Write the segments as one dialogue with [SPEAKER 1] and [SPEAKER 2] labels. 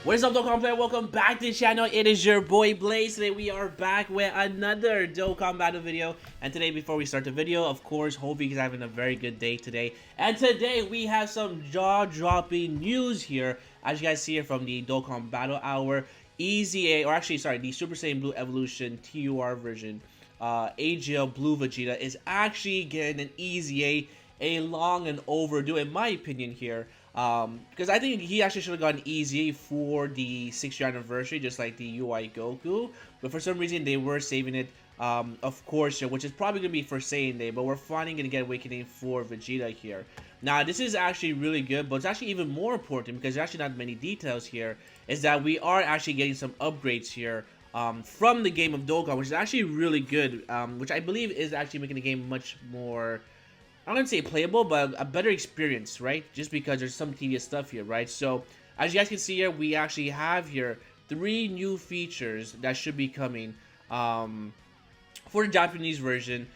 [SPEAKER 1] What is up, Dokkan player? Welcome back to the channel. It is your boy Blaze. Today we are back with another Dokkan battle video. And today, before we start the video, of course, hope you guys are having a very good day today. And today we have some jaw-dropping news here. As you guys see here from the Dokkan Battle Hour, EZA, or actually, sorry, the Super Saiyan Blue Evolution TUR version, AGL Blue Vegeta is actually getting an EZA, a long and overdue, in my opinion here. Because I think he actually should have gotten easy for the 6th year anniversary, just like the UI Goku. But for some reason, they were saving it, of course, which is probably going to be for Saiyan Day. But we're finally going to get Awakening for Vegeta here. Now, this is actually really good, but it's actually even more important because there's actually not many details here, is that we are actually getting some upgrades here from the game of Dokkan, which is actually really good, which I believe is actually making the game much more, I don't say playable, but a better experience, right? Just because there's some tedious stuff here, right? So, as you guys can see here, we actually have here 3 new features that should be coming for the Japanese version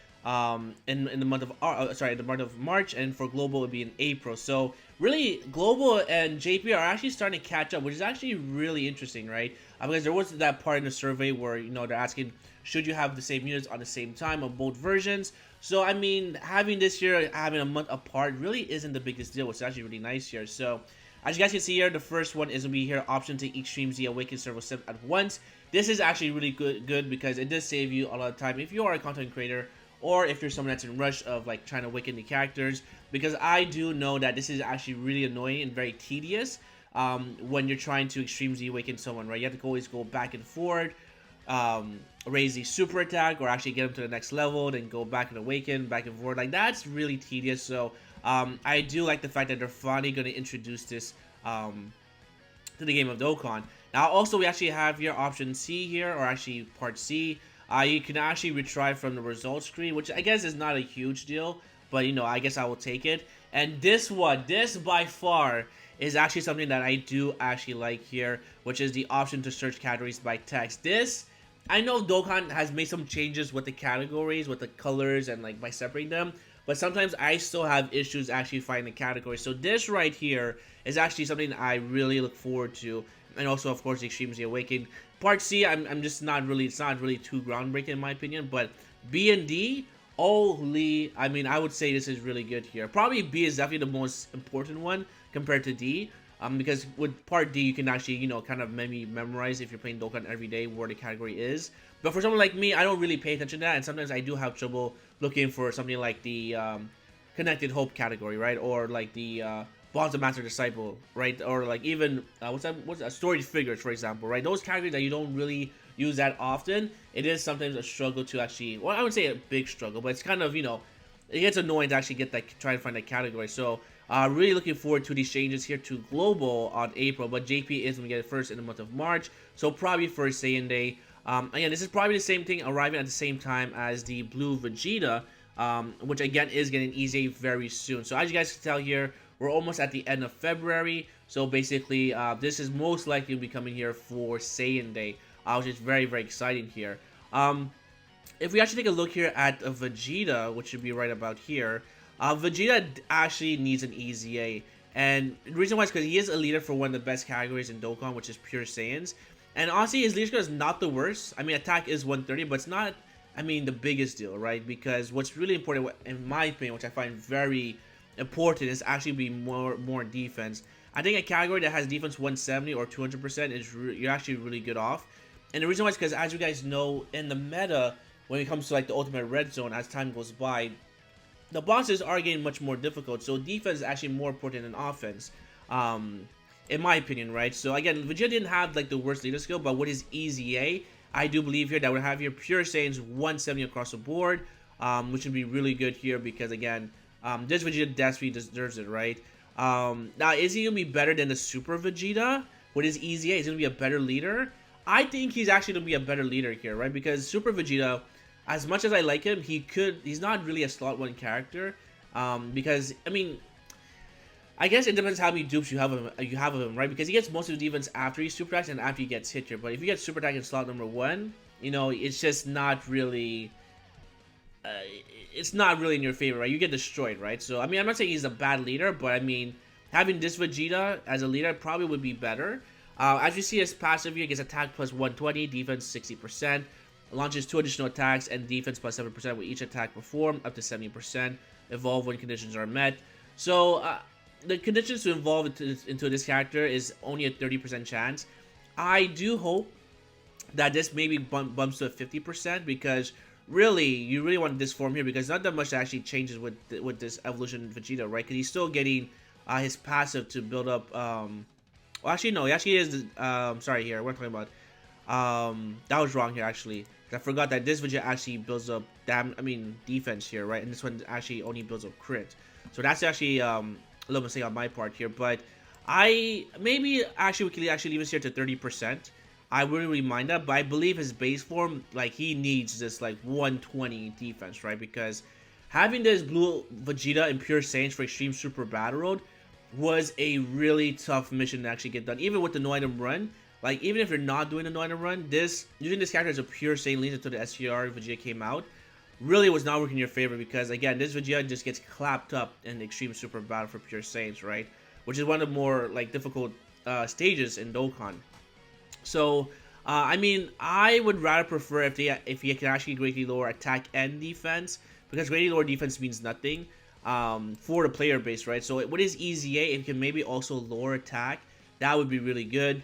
[SPEAKER 1] in the month of March, and for global it would be in April. So really, global and JP are actually starting to catch up, which is actually really interesting, right? Because there was that part in the survey where they're asking, should you have the same units on the same time of both versions? So I mean, having this year, having a month apart really isn't the biggest deal, which is actually really nice here. So as you guys can see here, the first one is going to be here, option to Extreme Z Awaken several steps at once. This is actually really good because it does save you a lot of time if you are a content creator, or if you're someone that's in rush of like trying to awaken the characters, because I do know that this is actually really annoying and very tedious when you're trying to Extreme Z Awaken someone, right? You have to always go back and forth, raise the super attack, or actually get them to the next level, then go back and awaken, back and forth. Like, that's really tedious. So I do like the fact that they're finally going to introduce this to the game of Dokkan. Now also, we actually have here option C here, or actually part C. You can actually retry from the results screen, which I guess is not a huge deal, but I guess I will take it. And this by far is actually something that I do actually like here, which is the option to search categories by text. This, I know Dokkan has made some changes with the categories, with the colors, and like by separating them, but sometimes I still have issues actually finding the categories. So this right here is actually something I really look forward to. And also, of course, the Extreme Z Awakening. Part C, I'm just not really, it's not really too groundbreaking in my opinion, but B and D, holy, I mean, I would say this is really good here. Probably B is definitely the most important one compared to D. Because with part D, you can actually, kind of maybe memorize if you're playing Dokkan every day where the category is. But for someone like me, I don't really pay attention to that, and sometimes I do have trouble looking for something like the Connected Hope category, right? Or like the Bonds of Master Disciple, right? Or like even, what's that? Storage Figures, for example, right? Those categories that you don't really use that often, it is sometimes a struggle to actually, well, I would say a big struggle, but it's kind of, it gets annoying to actually get that, try to find that category. So really looking forward to these changes here to global on April, but JP is going to get it first in the month of March, so probably for Saiyan Day. Again, this is probably the same thing, arriving at the same time as the Blue Vegeta, which again is getting easy very soon. So as you guys can tell here, we're almost at the end of February, so basically this is most likely to be coming here for Saiyan Day, which is very, very exciting here. If we actually take a look here at Vegeta, which should be right about here, Vegeta actually needs an EZA, and the reason why is because he is a leader for one of the best categories in Dokkan, which is Pure Saiyans. And honestly, his leadership is not the worst. I mean, attack is 130, but it's not, I mean, the biggest deal, right? Because what's really important, in my opinion, which I find very important, is actually be more defense. I think a category that has defense 170 or 200% is you're actually really good off. And the reason why is because, as you guys know, in the meta, when it comes to like the Ultimate Red Zone, as time goes by, the bosses are getting much more difficult, so defense is actually more important than offense, in my opinion, right? So again, Vegeta didn't have like the worst leader skill, but with his EZA, I do believe here that we have here Pure Saiyans 170 across the board, which would be really good here because again, this Vegeta desperately deserves it, right? Now, is he gonna be better than the Super Vegeta with his EZA? Is he gonna be a better leader? I think he's actually gonna be a better leader here, right? Because Super Vegeta, as much as I like him, he's not really a slot 1 character, because, I mean, I guess it depends how many dupes you have of him, right? Because he gets most of the defense after he super attacks and after he gets hit here. But if you get super attack in slot number 1, it's just not really, it's not really in your favor, right? You get destroyed, right? So, I mean, I'm not saying he's a bad leader, but I mean, having this Vegeta as a leader probably would be better. As you see his passive here, gets attack plus 120, defense 60%, launches 2 additional attacks, and defense plus 7% with each attack performed, up to 70%, evolve when conditions are met. So, the conditions to evolve into this character is only a 30% chance. I do hope that this maybe bumps to a 50% because really, you really want this form here because not that much actually changes with this evolution Vegeta, right? Because he's still getting his passive to build up. Well, actually, no, he actually is. Sorry, here, what am I talking about? That was wrong here, actually. I forgot that this Vegeta actually builds up defense here, right? And this one actually only builds up crit. So that's actually a little mistake on my part here. But we can actually leave this here to 30%. I wouldn't really mind that, but I believe his base form, like, he needs this, like, 120 defense, right? Because having this blue Vegeta in Pure Saiyans for Extreme Super Battle Road was a really tough mission to actually get done. Even with the no item run, like, even if you're not doing a no item run, using this character as a Pure Saiyan leads until the SCR Vegeta came out, really was not working in your favor because, again, this Vegeta just gets clapped up in the Extreme Super Battle for Pure Saiyans, right? Which is one of the more, like, difficult stages in Dokkan. So, I would rather prefer if he can actually greatly lower attack and defense, because greatly lower defense means nothing for the player base, right? So with his EZA, if he can maybe also lower attack, that would be really good.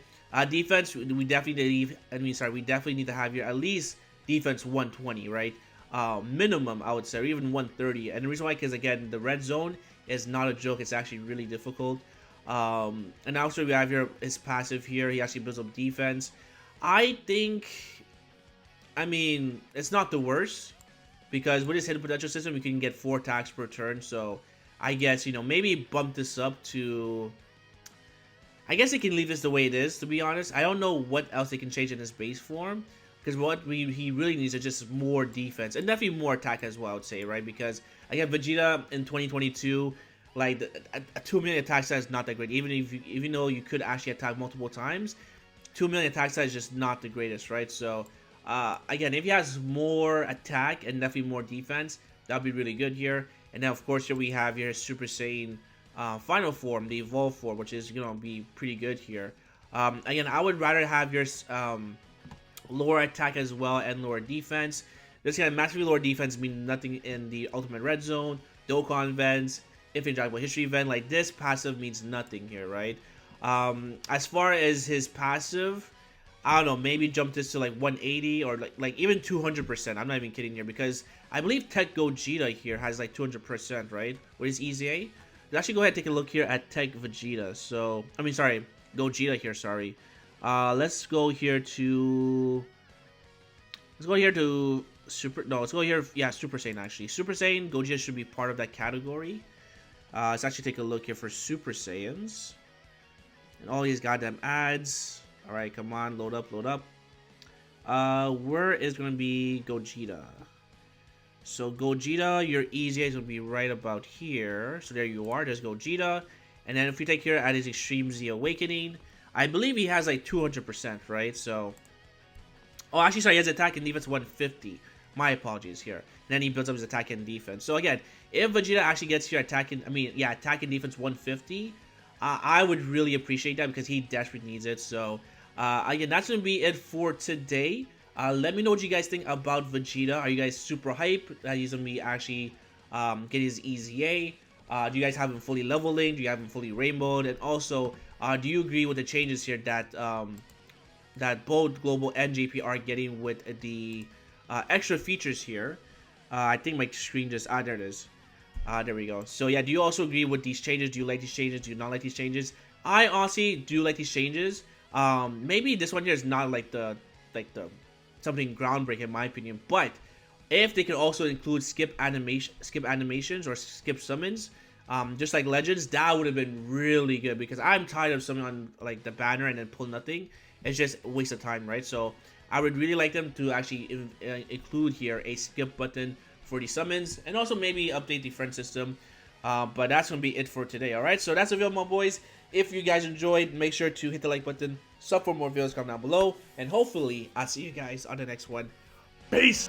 [SPEAKER 1] Defense, we definitely need to have here at least defense 120, right? Minimum, I would say, or even 130. And the reason why, because again, the red zone is not a joke. It's actually really difficult. And also we have here his passive here. He actually builds up defense. I think, it's not the worst because with his hidden potential system, you can get 4 attacks per turn. So I guess, maybe bump this up to, I guess they can leave this the way it is, to be honest. I don't know what else they can change in his base form because he really needs is just more defense and definitely more attack as well, I would say, right? Because again, Vegeta in 2022, like a 2 million attack stat is not that great. Even though you could actually attack multiple times, 2 million attack stat is just not the greatest, right? So again, if he has more attack and definitely more defense, that'd be really good here. And then of course here we have your Super Saiyan final form, the evolved form, which is gonna be pretty good here. Again, I would rather have your lower attack as well and lower defense. This kind of massively lower defense means nothing in the Ultimate Red Zone, Dokkan events, Infinite Dragon Ball History event. Like, this passive means nothing here, right? As far as his passive, I don't know, maybe jump this to like 180 or like even 200%. I'm not even kidding here because I believe Tech Gogeta here has like 200%, right? With his EZA. Let's actually go ahead and take a look here at Tech Vegeta. So, Gogeta here, sorry. Let's go here to Super Saiyan actually. Super Saiyan, Gogeta should be part of that category. Let's actually take a look here for Super Saiyans. And all these goddamn ads. Alright, come on, load up. Where is going to be Gogeta? So Gogeta, your EZA is going to be right about here. So there you are, there's Gogeta. And then if we take here at his Extreme Z Awakening, I believe he has like 200%, right? So, oh, actually, sorry, he has attack and defense 150. My apologies here. And then he builds up his attack and defense. So again, if Vegeta actually gets here attack and defense 150, I would really appreciate that because he desperately needs it. So again, that's gonna be it for today. Let me know what you guys think about Vegeta. Are you guys super hyped that he's gonna be actually get his EZA? Do you guys have him fully leveling? Do you have him fully rainbowed? And also, do you agree with the changes here that that both Global and JP are getting with the extra features here? I think my screen just there it is. There we go. So yeah, do you also agree with these changes? Do you like these changes? Do you not like these changes? I honestly do like these changes. Maybe this one here is not like the something groundbreaking in my opinion, but if they could also include skip animations or skip summons, just like Legends, that would have been really good because I'm tired of summoning on like the banner and then pull nothing. It's just a waste of time, right? So I would really like them to actually include here a skip button for the summons and also maybe update the friend system. But that's gonna be it for today. All right, so that's the video, my boys. If you guys enjoyed, make sure to hit the like button, sub for more videos, comment down below, and hopefully I'll see you guys on the next one. Peace.